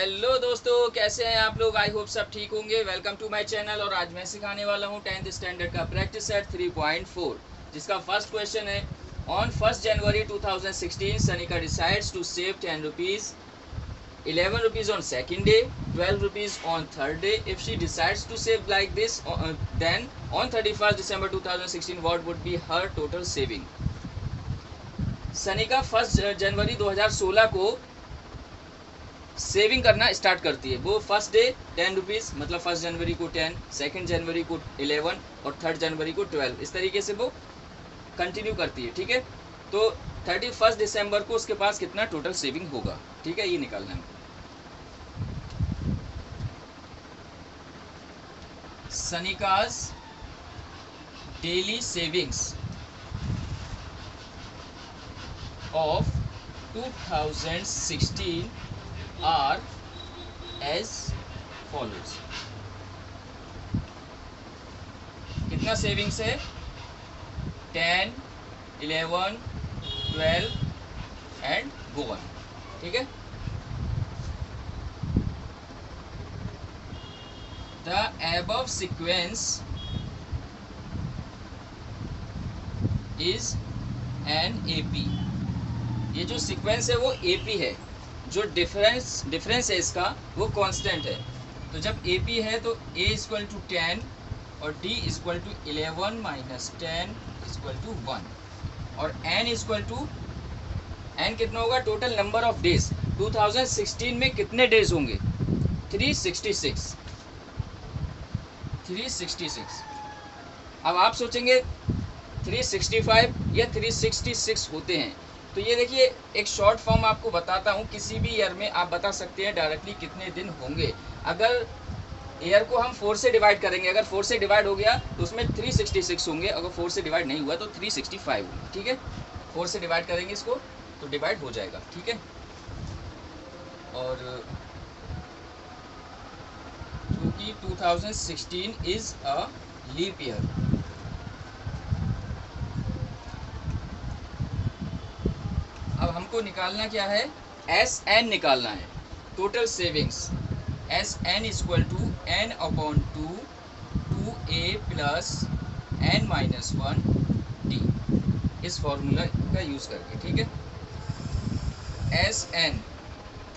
Hello दोस्तों, कैसे हैं आप लोग। आई होप सब ठीक होंगे। Welcome to my channel. और आज मैं सिखाने वाला हूं 10th स्टैंडर्ड का प्रैक्टिस सेट 3.4, जिसका फर्स्ट क्वेश्चन है। On 1st January 2016 Sanika decides to save 10 rupees, 11 rupees on second day, 12 rupees on third day. If she decides to save like this, then on 31st December 2016 what would be her total saving? Sanika 1 जनवरी 2016 को saving करना start करती है। वो first day 10 rupees, मतलब 1 जनवरी को 10, 2 जनवरी को 11 और 3 जनवरी को 12, इस तरीके से वो कंटिन्यू करती है। ठीक है, तो 31 दिसंबर को उसके पास कितना टोटल सेविंग होगा, ठीक है, ये निकालना है। सनिकाज daily savings of 2016 are as follows. कितना सेविंग्स है? 10, 11, 12 एंड गो ऑन। ठीक है, the above sequence is an AP. ये जो सीक्वेंस है वो एपी है। जो डिफरेंस है इसका वो कांस्टेंट है। तो जब ए पी है तो a इक्वल टू 10 और d equal to 11 minus 10 equal to 1 और n इक्वल टू n कितना होगा? टोटल नंबर ऑफ डेज 2016 में कितने डेज होंगे? 366। अब आप सोचेंगे 365 या 366 होते हैं, तो ये देखिए एक शॉर्ट फॉर्म आपको बताता हूँ। किसी भी ईयर में आप बता सकते हैं डायरेक्टली कितने दिन होंगे। अगर ईयर को हम 4 से डिवाइड करेंगे, अगर 4 से डिवाइड हो गया तो उसमें 366 होंगे, अगर 4 से डिवाइड नहीं हुआ तो 365 होंगे। ठीक है, 4 से डिवाइड करेंगे इसको तो डिवाइड हो जाएगा। ठीक है, और क्योंकि 2016 इज अ लीप ईयर, अब हमको निकालना क्या है? एस एन निकालना है, total savings. S n equal to n upon 2 2a plus n minus 1 d, इस फॉर्मूला का यूज करके। ठीक है, S n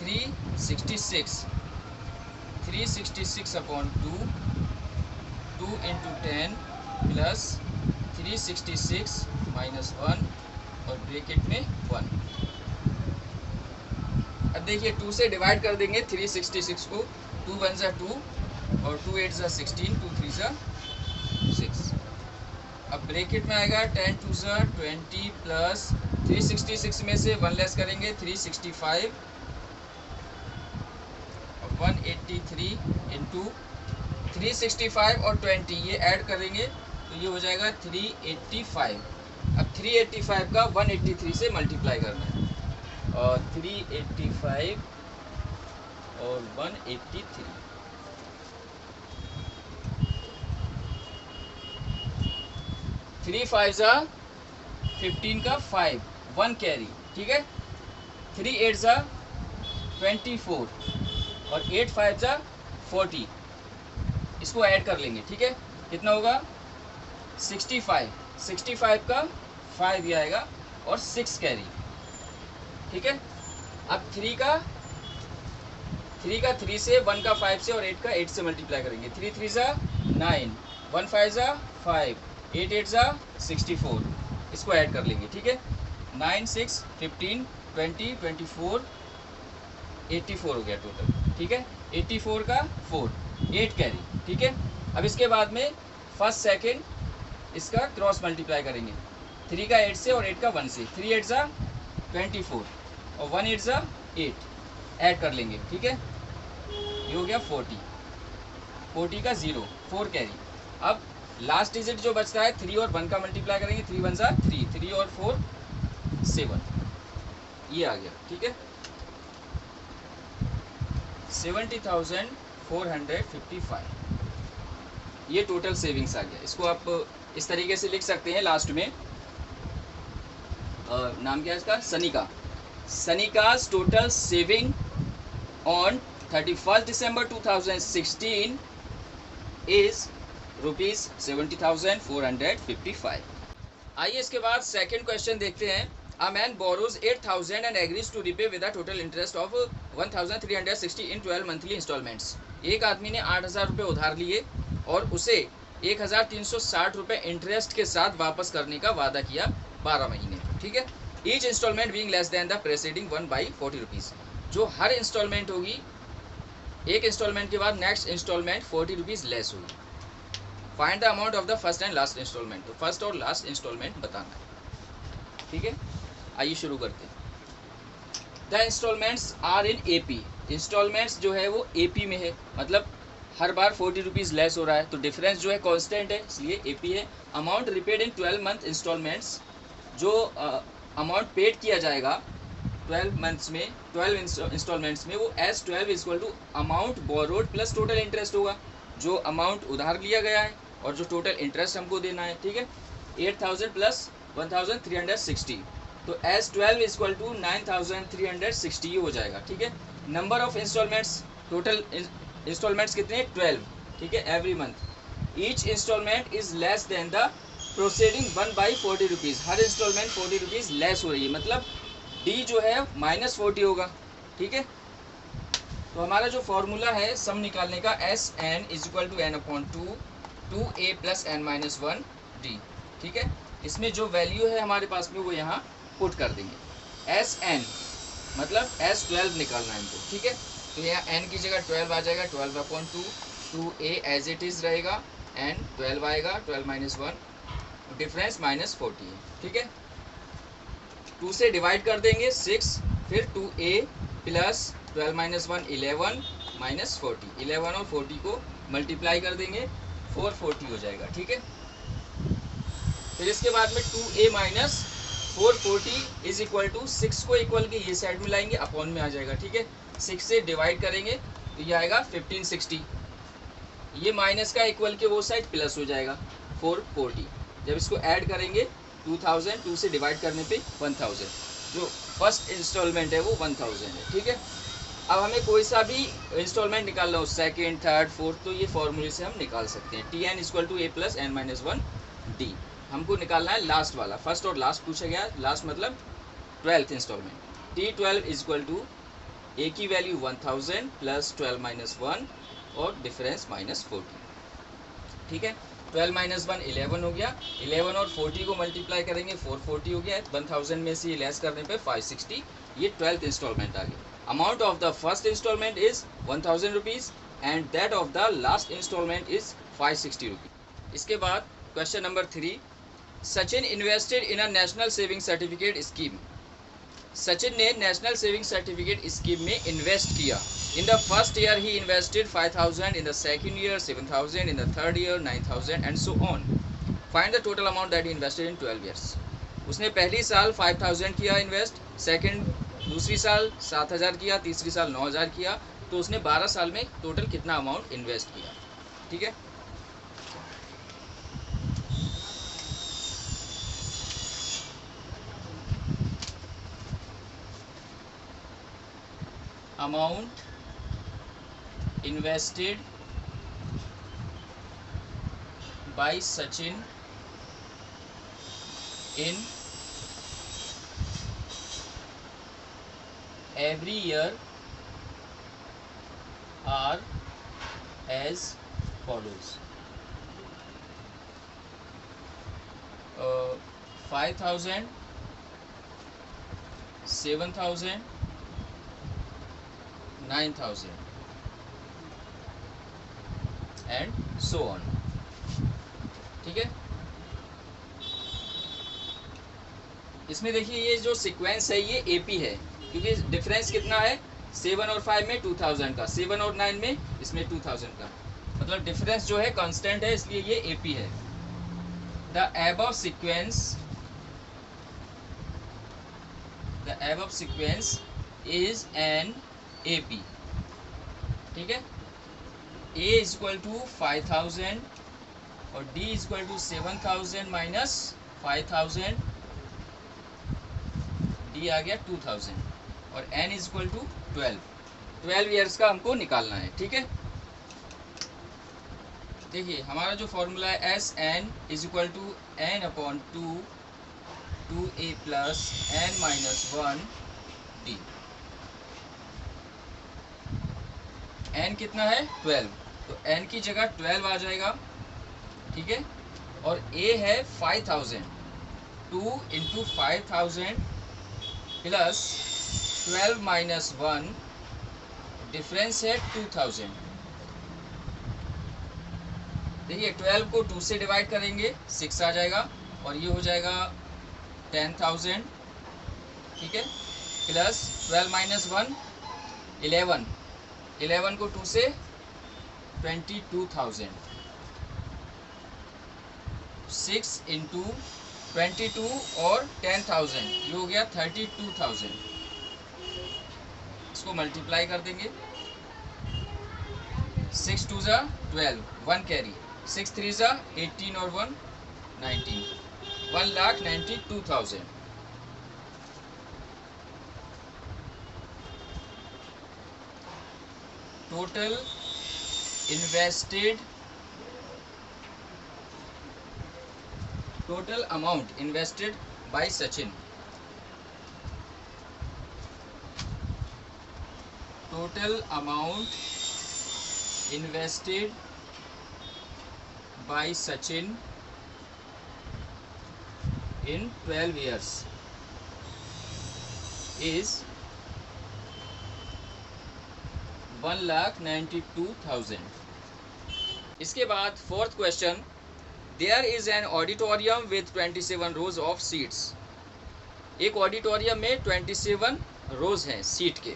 366 upon 2 into 10 plus 366 minus 1 और ब्रैकेट में 1। अब देखिए 2 से डिवाइड कर देंगे 366 को। 2 1 ज़ा 2 और 2 8 ज़ा 16, 2 3 ज़ा 6। अब ब्रैकेट में आएगा 10 2 ज़ा 20 प्लस 366 में से 1 लेस करेंगे 365 और 183 इंटू 365 और 20 ये ऐड करेंगे तो ये हो जाएगा 385। अब 385 का 183 से मल्टीप्लाई करना है, और 385 और 183, 3 5 ज़ा 15 का 5, 1 कैरी। ठीक है, 3 8 ज़ा 24 और 8 5 ज़ा 40, इसको ऐड कर लेंगे। ठीक है, कितना होगा? 65 का 5 ये आएगा और 6 कैरी। ठीक है, अब 3 का 3 से, 1 का 5 से और 8 का 8 से मल्टीप्लाई करेंगे। 3 3 ज़ा 9, 1 5 ज़ा 5, 8 8 ज़ा 64, इसको ऐड कर लेंगे। ठीक है, 9 6 15 20 24 84 हो गया टोटल। ठीक है, 84 का 4, 8 कैरी। ठीक है, अब इसके बाद में फर्स्ट सेकंड इसका क्रॉस मल्टीप्लाई करेंगे। 3 का 8 से और 8 का 1 से, 3 8 ज़ा 24 और 1 8 ज़ा 8, ऐड कर लेंगे। ठीक है, ये हो गया 40 का 0, 4 कैरी। अब लास्ट डिजिट जो बचता है 3 और 1 का मल्टीप्लाई करेंगे। 3 1 ज़ा 3, 3 और 4 7, ये आ गया। ठीक है, 70,455, ये टोटल सेविंग्स आ गया। इसको आप इस तरीके से लिख सकते हैं लास्ट में। नाम क्या है इसका? Sanika. सनिका's total saving on 31st December 2016 is ₹70,455। आइए इसके बाद सेकंड क्वेश्चन देखते हैं। A man borrows 8,000 and agrees to repay with a total interest of 1,360 in 12 monthly instalments. एक आदमी ने 8,000 रुपये उधार लिए और उसे 1,360 रुपये इंटरेस्ट के साथ वापस करने का वादा किया 12 महीने, ठीक है। Each instalment being less than the preceding one by 40 rupees. जो हर इंस्टॉलमेंट होगी, एक इंस्टॉलमेंट के बाद नेक्स्ट इंस्टॉलमेंट 40 रुपीज़ लेस होगी। Find the amount of the first and last instalment. तो फर्स्ट और लास्ट इंस्टॉलमेंट बताना है, ठीक है। आइए शुरू करते हैं। The instalments are in AP। Instalments जो है वो AP में है, मतलब हर बार 40 रुपीज़ लेस हो रहा है, तो डिफरेंस जो है कांस्टेंट है, इसलिए AP है। Amount repaid in 12 month instalments. जो अमाउंट पेड किया जाएगा 12 मंथ्स में, 12 इंस्टॉलमेंट्स में, वो S 12 equal to amount borrowed plus total interest होगा। जो अमाउंट उधार लिया गया है और जो टोटल इंटरेस्ट हमको देना है, ठीक है। 8,000 प्लस 1,360, तो एस 12 इक्वल टू 9,360 हो जाएगा, ठीक है। Number of instalments, total instalments कितने, 12, ठीक है, every month. Each instalment is less than the proceeding one by 40 rupees. हर इंस्टॉलमेंट 40 रुपीज़ लेस हो रही है, मतलब डी जो है -40 होगा, ठीक है। तो हमारा जो फॉर्मूला है सम निकालने का, S n is equal to n/2 2a plus n-1 d, ठीक है। इसमें जो वैल्यू है हमारे पास में वो यहाँ पुट कर देंगे। एस एन मतलब एस 12 निकालना है हमको, ठीक है। तो यहाँ n की जगह 12 आ जाएगा, 12/2, 2a एज इट इज़ रहेगा, n 12 आएगा, 12 - 1, डिफरेंस -40 है, ठीक है। 2 से डिवाइड कर देंगे 6, फिर 2a प्लस 12 - 1 11 -40, 11 और 40 को मल्टीप्लाई कर देंगे, 440 हो जाएगा, ठीक है। फिर इसके बाद में 2a minus 440 is equal to 6 को इक्वल के ये साइड में लाएंगे, अपॉन में आ जाएगा, ठीक है। 6 से डिवाइड करेंगे तो ये आएगा 1560, ये माइनस का इक्वल के वो साइड प्लस हो जाएगा 440। जब इसको ऐड करेंगे 2000, 2 से डिवाइड करने पे 1000, जो फर्स्ट इंस्टॉलमेंट है वो 1000 है, ठीक है। अब हमें कोई सा भी इंस्टॉलमेंट निकालना हो, सेकेंड, थर्ड, फोर्थ, तो ये फॉर्मूले से हम निकाल सकते हैं। Tn equal to a plus n-1 d. हमको निकालना है लास्ट वाला, फर्स्ट और लास्ट पूछा गया, लास्ट मतलब 12th instalment. T12 equal to a की वैल्यू 1000 प्लस 12 - 1 और डिफरेंस -40, ठीक है। 12 - 1 11 हो गया, 11 और 40 को मल्टीप्लाई करेंगे 440 हो गया, 1000 में से लेस करने पे 560, ये 12th इंस्टॉलमेंट आ गया। Amount of the first instalment is 1000 rupees and that of the last instalment is 560 rupees. इसके बाद question number 3, Sachin invested in a national saving certificate scheme. Sachin ने नेशनल सेविंग सर्टिफिकेट स्कीम में invest किया। In the first year he invested 5,000, in the second year 7,000, in the third year 9,000 and so on. Find the total amount that he invested in 12 years. उसने पहली साल 5,000 किया invest, दूसरी साल 7,000 किया, तीसरी साल 9,000 किया, तो उसने 12 साल में टोटल कितना अमाउंट इन्वेस्ट किया, ठीक है। Amount invested by Sachin in every year are as follows. 5,000, 7,000, 9,000 and so on, ठीक है। इसमें देखिए ये जो सीक्वेंस है ये AP है, क्योंकि डिफरेंस कितना है, 7 और 5 में 2000 का, 7 और 9 में इसमें 2000 का, मतलब डिफरेंस जो है कांस्टेंट है, इसलिए ये AP है। The above sequence is an AP, ठीक है। A इक्वल टू 5,000 और D equal to 7,000 minus 5,000, D आ गया 2,000 और N इक्वल टू 12, 12 ईयर्स का हमको निकालना है, ठीक है। देखिए हमारा जो फॉर्मूला है S n is equal to n upon two two a plus n minus one d. N कितना है 12, तो एन की जगह 12 आ जाएगा, ठीक है। और ए है 5000, 2 इंटू 5000 प्लस 12 माइनस 1, डिफरेंस है 2000। देखिए 12 को 2 से डिवाइड करेंगे 6 आ जाएगा, और ये हो जाएगा 10,000, ठीक है। प्लस 12 माइनस 1 11, 11 को 2 से 22,000, 6 इंटू 22 और 10,000, ये हो गया 32,000। इसको मल्टीप्लाई कर देंगे, 6 2 ज़ा 12, 1 कैरी, 6 3 ज़ा 18 और 1 19, 1,92,000। Total amount invested by Sachin, total amount invested by Sachin in 12 years is 1,92,000। इसके बाद fourth question, there is an auditorium with 27 rows of seats. एक ऑडिटोरियम में 27 रोज हैं सीट के।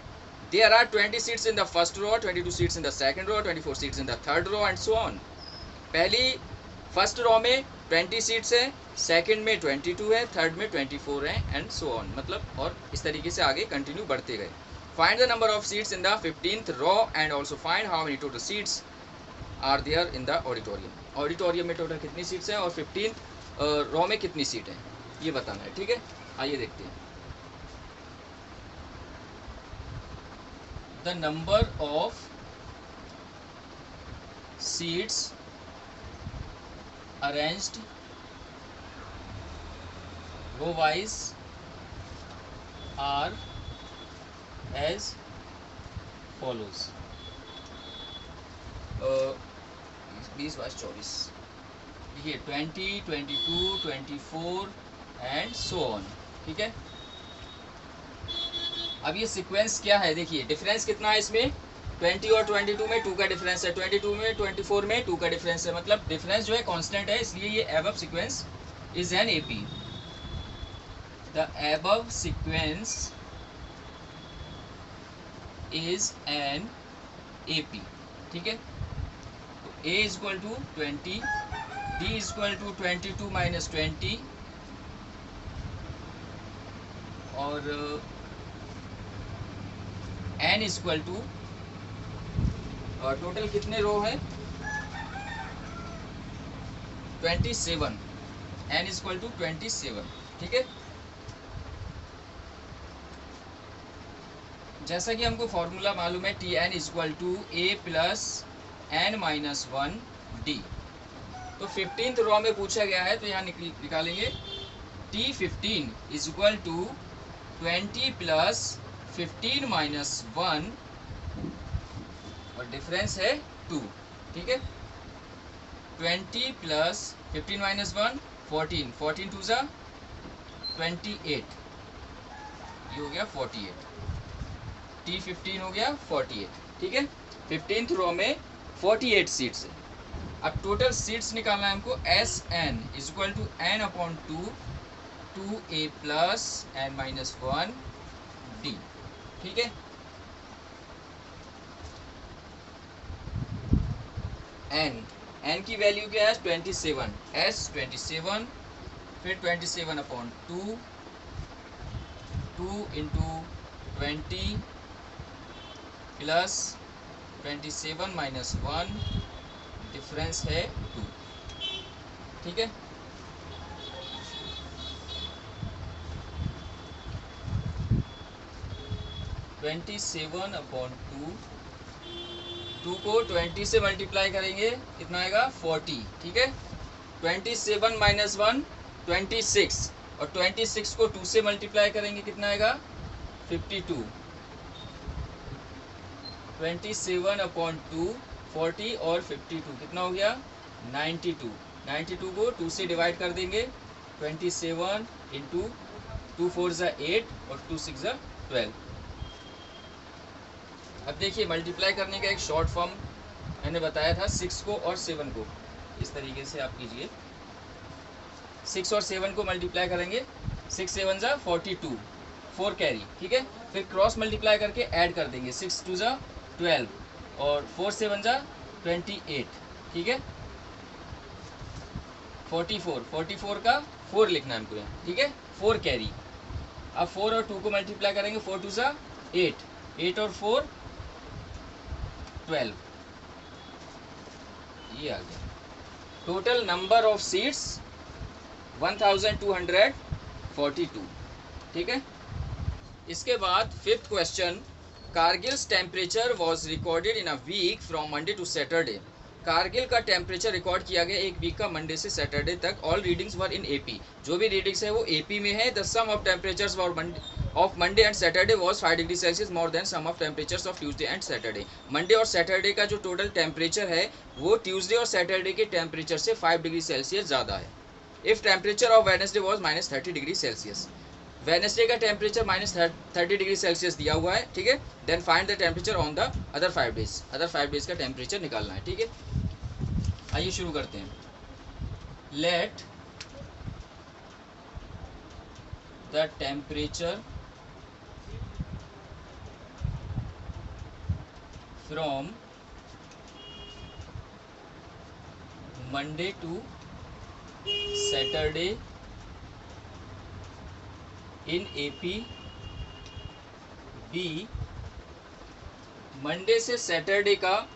There are 20 seats in the first row, 22 seats in the second row, 24 seats in the third row and so on. पहली first row में 20 seats हैं, second में 22 है, third में 24 है एंड सो ऑन, मतलब और इस तरीके से आगे कंटिन्यू बढ़ते गए। Find the number of seats in the 15th row and also find how many total seats are there in the auditorium. Auditorium में टोटल कितनी सीट्स हैं और 15th रो में कितनी सीट है, ये बताना है, ठीक है। आइए देखते हैं। The number of seats arranged row wise are as follows। 20 22 24, देखिए 20 22 24 एंड सो ऑन, ठीक है। अब ये सीक्वेंस क्या है, देखिए डिफरेंस कितना है इसमें, 20 और 22 में 2 का डिफरेंस है, 22 में 24 में 2 का डिफरेंस है, मतलब डिफरेंस जो है कांस्टेंट है, इसलिए ये above sequence is an AP. The above sequence is an AP, ठीक है। तो a is equal to 20, d is equal to 22 minus 20 और n इज इक्वल टू, और टोटल कितने रो है 27, n इज इक्वल टू 27, ठीक है। जैसा कि हमको फॉर्मूला मालूम है Tn is equal to a plus n minus 1 d। तो 15th रो में पूछा गया है, तो यहाँ निकालेंगे T15 is equal to 20 plus 15 minus 1 और डिफरेंस है 2, ठीक है। 20 प्लस 15 माइनस 1 14, 14 2 ज़ा 28, ये हो गया 48, T15 हो गया 48, ठीक है। 15th रो में 48 सीट्स है। अब टोटल सीट्स निकालना है हमको, S n is equal to n upon 2 2a plus n minus 1 d, ठीक है। n की वैल्यू क्या है 27, s 27, फिर 27 upon 2 into 20 plus 27 minus 1, difference है 2, ठीक है। 27/2, 2 को 20 से मल्टीप्लाई करेंगे कितना आएगा 40, ठीक है। 27 माइनस 1 26, और 26 को 2 से मल्टीप्लाई करेंगे कितना आएगा 52। 27/2 40 और 52 कितना हो गया 92। 92 को 2 से डिवाइड कर देंगे, 27 इंटू 2 4 ज़ा 8 और 2 6 ज़ा 12। अब देखिए मल्टीप्लाई करने का एक शॉर्ट फॉर्म मैंने बताया था, 6 को और 7 को इस तरीके से आप कीजिए। 6 और 7 को मल्टीप्लाई करेंगे, 6 7 ज़ा 42, 4 कैरी, ठीक है। फिर क्रॉस मल्टीप्लाई करके ऐड कर देंगे, 6 2 ज़ा 12 और 4 7 ज़ा 28, ठीक है। 44 का 4 लिखना है हमको यहाँ, ठीक है, 4 कैरी। अब 4 और 2 को मल्टीप्लाई करेंगे, 4 2 ज़ा 8, 8 और 4 12, ये आ गया। टोटल नंबर ऑफ सीट्स 1242, ठीक है। इसके बाद 5th question, Kargil's temperature was recorded in a week from Monday to Saturday. Kargil का टेम्परेचर रिकॉर्ड किया गया एक वीक का मंडे से सैटरडे तक। All readings were in AP, जो भी रीडिंग्स है वो एपी में है। The sum of temperatures of Monday and Saturday was 5 degree Celsius more than sum of temperatures of Tuesday and Saturday. Monday और सैटरडे का जो टोटल टेम्परेचर है वो ट्यूसडे और सैटरडे के टेम्परेचर से 5 डिग्री सेल्सियस ज़्यादा है। If temperature of Wednesday was -30 degree Celsius, Wednesday का टेम्परेचर -30 डिग्री सेल्सियस दिया हुआ है, ठीक है। Then find the temperature on the other 5 days, other 5 days का टेम्परेचर निकालना है, ठीक है। आइए शुरू करते हैं। Let the temperature from Monday to Saturday in AP be. Monday से सैटरडे का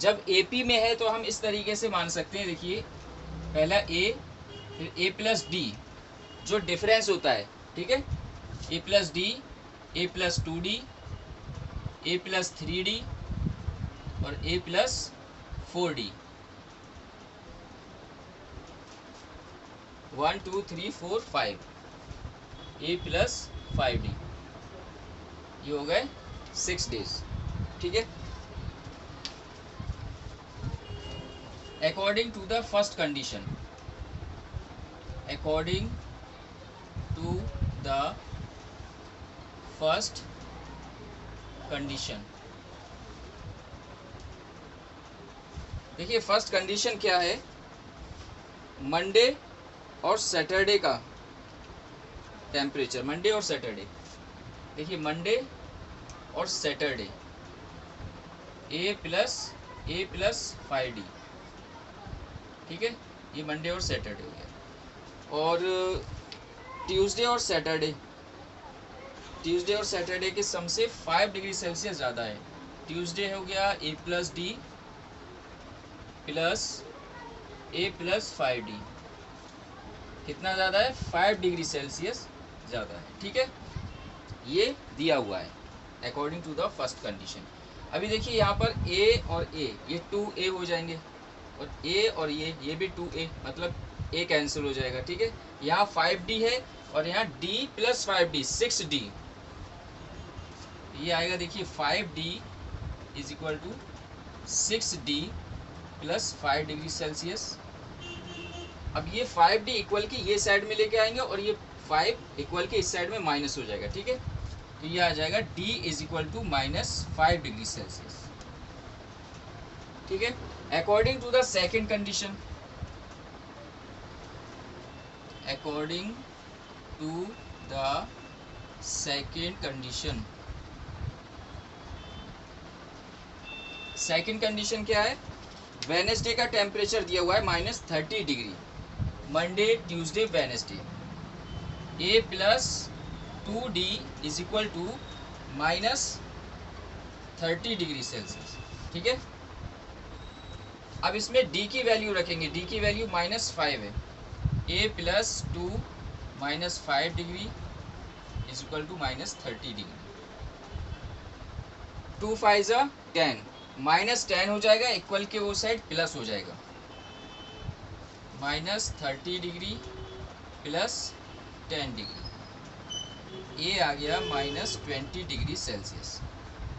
जब एपी में है तो हम इस तरीके से मान सकते हैं, देखिए पहला ए, फिर ए प्लस डी जो डिफरेंस होता है, ठीक है, ए प्लस डी, ए प्लस 2d, ए प्लस 3d और ए प्लस 4d। 1 2 3 4 5, ए प्लस 5d, ये हो गए 6 डेज, ठीक है। According to the first condition, according to the first condition, देखिए फर्स्ट कंडीशन क्या है, मंडे और सैटरडे का टेम्परेचर, मंडे और सैटरडे, देखिए मंडे और सैटरडे ए प्लस 5d, ठीक है, ये मंडे और सैटरडे हो गया। और ट्यूसडे और सैटरडे के सम से 5 डिग्री सेल्सियस ज़्यादा है। ट्यूसडे हो गया ए प्लस डी प्लस ए प्लस 5d, कितना ज़्यादा है 5 डिग्री सेल्सियस ज़्यादा है, ठीक है, ये दिया हुआ है according to the first condition. अभी देखिए यहाँ पर ए और ए, ये 2a हो जाएंगे, और a और ये भी 2a, मतलब a कैंसिल हो जाएगा, ठीक है। यहाँ 5d है और यहाँ d प्लस 5d 6d, ये आएगा, देखिए 5d is equal to 6d plus 5 degree Celsius. अब ये 5d इक्वल की ये साइड में लेके आएंगे और ये 5 इक्वल के इस साइड में माइनस हो जाएगा, ठीक है। तो ये आ जाएगा d is equal to -5 degree Celsius, ठीक है। According to the second condition, according to the second condition, second condition क्या है, वेडनेसडे का टेम्परेचर दिया हुआ है -30 degree, Monday Tuesday Wednesday, a plus 2d is equal to -30 degree Celsius, ठीक है। अब इसमें d की वैल्यू रखेंगे, d की वैल्यू -5 है, a plus 2 -5 degree is equal to -30 degree, two five ज़ा 10, -10 हो जाएगा, इक्वल के वो साइड प्लस हो जाएगा, -30 डिग्री प्लस 10 डिग्री, ए आ गया -20 डिग्री सेल्सियस।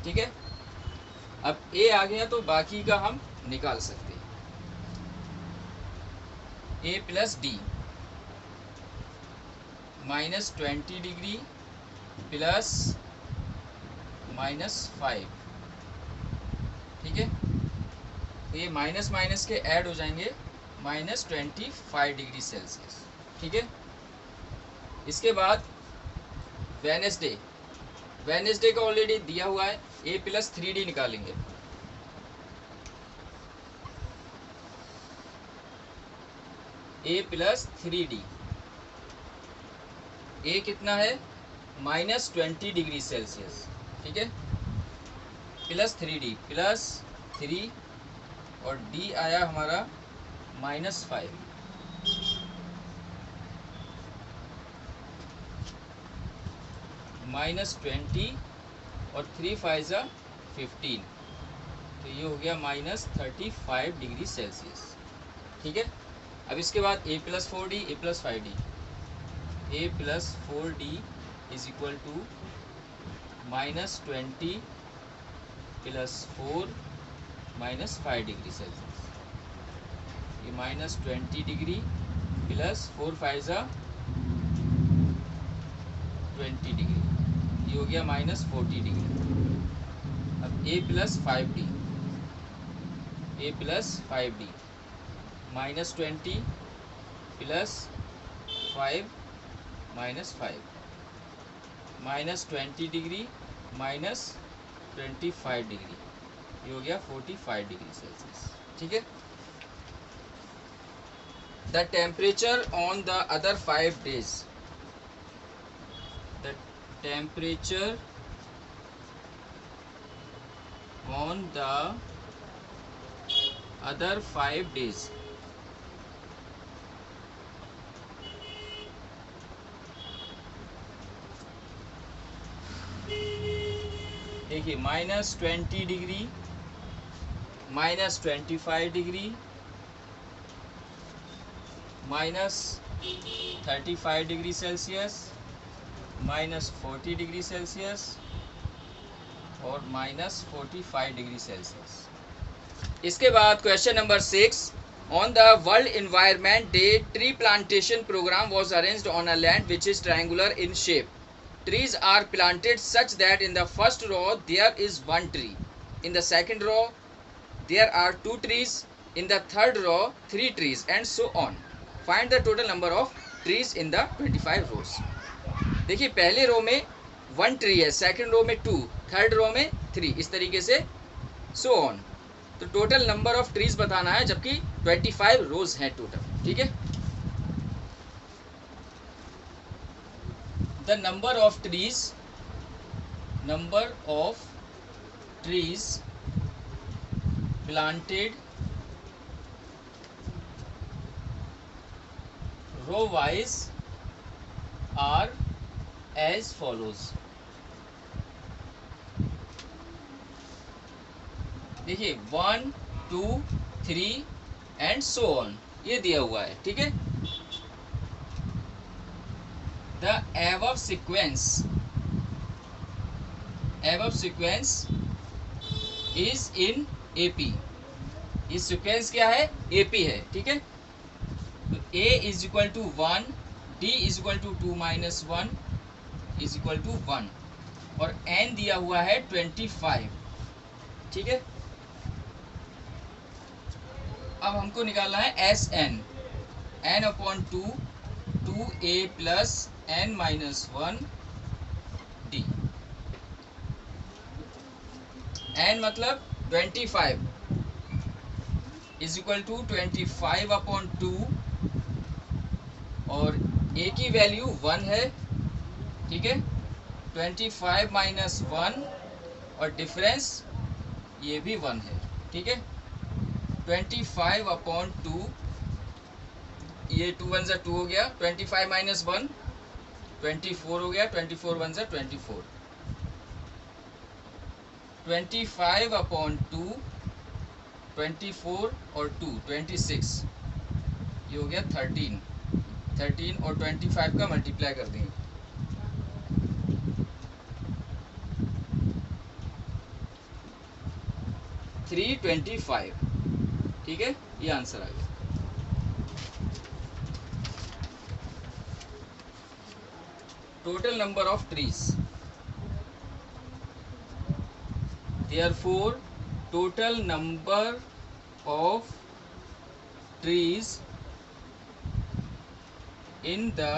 ठीक है, अब ए आ गया तो बाकी का हम निकाल सकते हैं। ए प्लस डी, -20 डिग्री प्लस -5, ठीक है, ये माइनस माइनस के ऐड हो जाएंगे, -25 डिग्री सेल्सियस। ठीक है, इसके बाद वेडनेसडे, वेडनेसडे का ऑलरेडी दिया हुआ है, ए प्लस 3D निकालेंगे। ए प्लस 3D, ए कितना है -20 डिग्री सेल्सियस। ठीक है, प्लस 3D प्लस 3 और डी आया हमारा -5। -20 और 3 5 ज़ा 15, तो ये हो गया -35 डिग्री सेल्सियस। ठीक है, अब इसके बाद a plus 4D, a plus 5D, a plus 4D is equal to -20 plus 4 -5 degree Celsius, ये -20 डिग्री प्लस 4 5 ज़ा 20 डिग्री, ये हो गया -40 डिग्री। अब a plus 5D, a plus 5D, -20 plus 5 -5, -20 degree -25 degree, ये हो गया 45 डिग्री सेल्सियस। ठीक है, the temperature on the other 5 days, the temperature on the other 5 days, देखिए -20 degree, -25 degree, -35 degree Celsius, -40 degree Celsius और -45 डिग्री सेल्सियस। इसके बाद question number 6, on the world environment day tree plantation programme was arranged on a land which is triangular in shape. Trees are planted such that in the first row there is 1 tree, in the second row there are 2 trees, in the third row 3 trees, and so on. Find the total number of trees in the 25 rows. देखिए पहले रो में 1 tree है, second row में 2, third row में 3, इस तरीके से so on. तो टोटल नंबर ऑफ ट्रीज बताना है, जबकि 25 रोज हैं टोटल। ठीक है, the number of trees planted row wise are as follows। देखिए 1 2 3 एंड सो ऑन, ये दिया हुआ है। ठीक है, the above sequence is in AP, ये सीक्वेंस क्या है, AP है। ठीक है, तो A is equal to 1, D is equal to 2 - 1 is equal to 1 और N दिया हुआ है 25। ठीक है, अब हमको निकालना है SN, N/2 2A plus N - 1 D, N मतलब 25 इज इक्वल टू 25/2 और A की वैल्यू 1 है। ठीक है, 25 - 1 और डिफरेंस ये भी 1 है। ठीक है, 25/2, ये 2 1 = 2 हो गया, 25 - 1 24 हो गया, 24 1 = 24, 25 अपॉन 2, 24 और 2 26, ये हो गया 13 और 25 का मल्टीप्लाई कर देंगे। 325, ठीक है, ये आंसर आ गया। Total number of trees, therefore total number of trees in the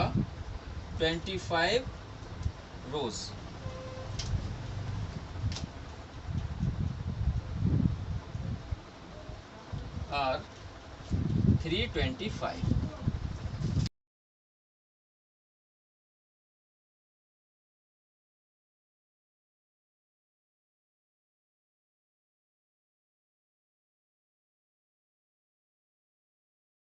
25 rows are 325।